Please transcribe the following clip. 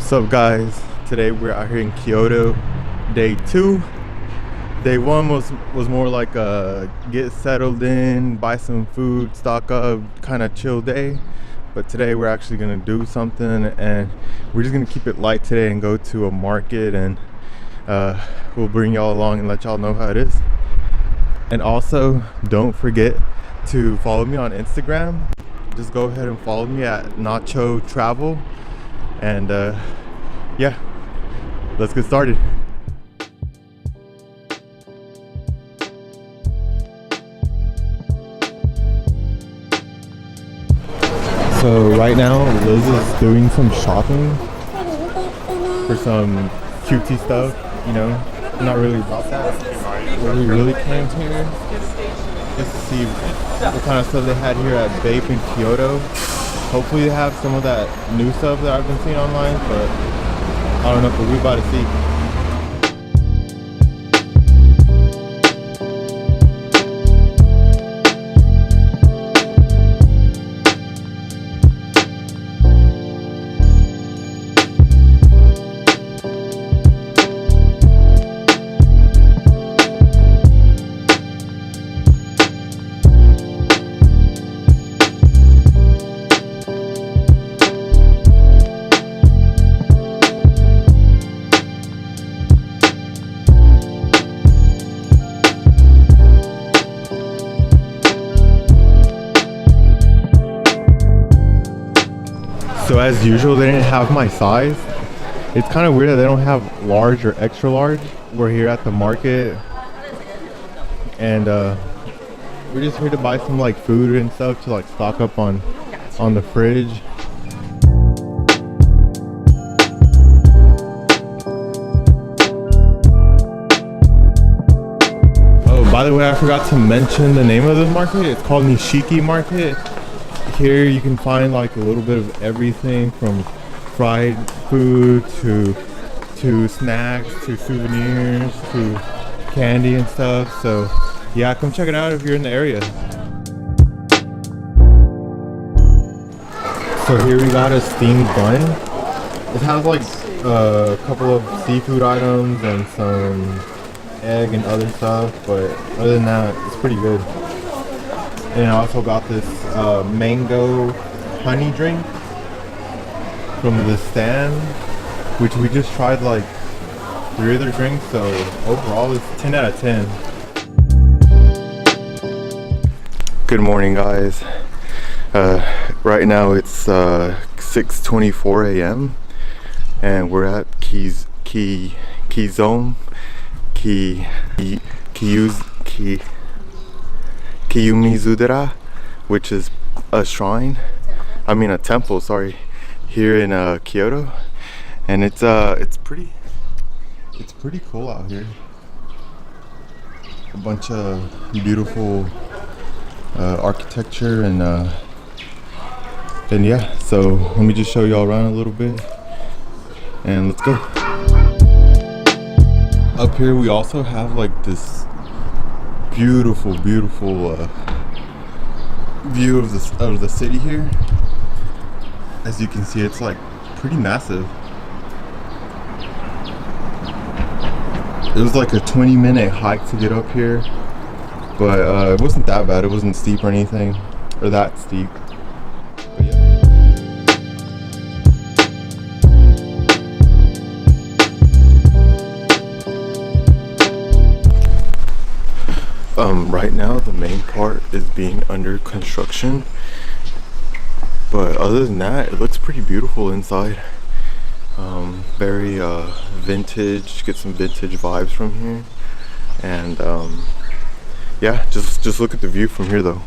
What's up, guys? Today we're out here in Kyoto, day 2. Day 1 was more like a get settled in, buy some food, stock up, kind of chill day. But today we're actually gonna do something, and we're just gonna keep it light today and go to a market, and we'll bring y'all along and let y'all know how it is. And also, don't forget to follow me on Instagram. Just go ahead and follow me at Nacho Travel. And yeah, let's get started. So right now Liz is doing some shopping for some cutesy stuff, you know. I'm not really about that. But we really came here just to see what kind of stuff they had here at Bape in Kyoto. Hopefully they have some of that new stuff that I've been seeing online, but I don't know, but we're about to see. So as usual, they didn't have my size. It's kind of weird that they don't have large or extra large. We're here at the market, and we're just here to buy some like food and stuff to like stock up on the fridge. Oh, by the way, I forgot to mention the name of this market. It's called Nishiki Market. Here you can find like a little bit of everything from fried food to snacks to souvenirs to candy and stuff. So yeah, come check it out if you're in the area. So here we got a steamed bun. It has like a couple of seafood items and some egg and other stuff, but other than that, it's pretty good. And I also got this mango honey drink from the stand, which we just tried like 3 other drinks, so overall it's 10 out of 10. Good morning, guys. Right now it's 6:24 a.m. and we're at Kiyomizu-dera, which is a shrine, a temple, sorry, here in Kyoto, and it's pretty cool out here. A bunch of beautiful architecture, and yeah. So let me just show y'all around a little bit, and let's go. Up here we also have like this beautiful view of the city here. As you can see, it's like pretty massive. It was like a 20-minute hike to get up here, but it wasn't that bad. It wasn't steep or anything, or that steep. But yeah. Right now the main part is being under construction, but other than that, it looks pretty beautiful inside. Very vintage. Get some vintage vibes from here, and yeah, just look at the view from here though.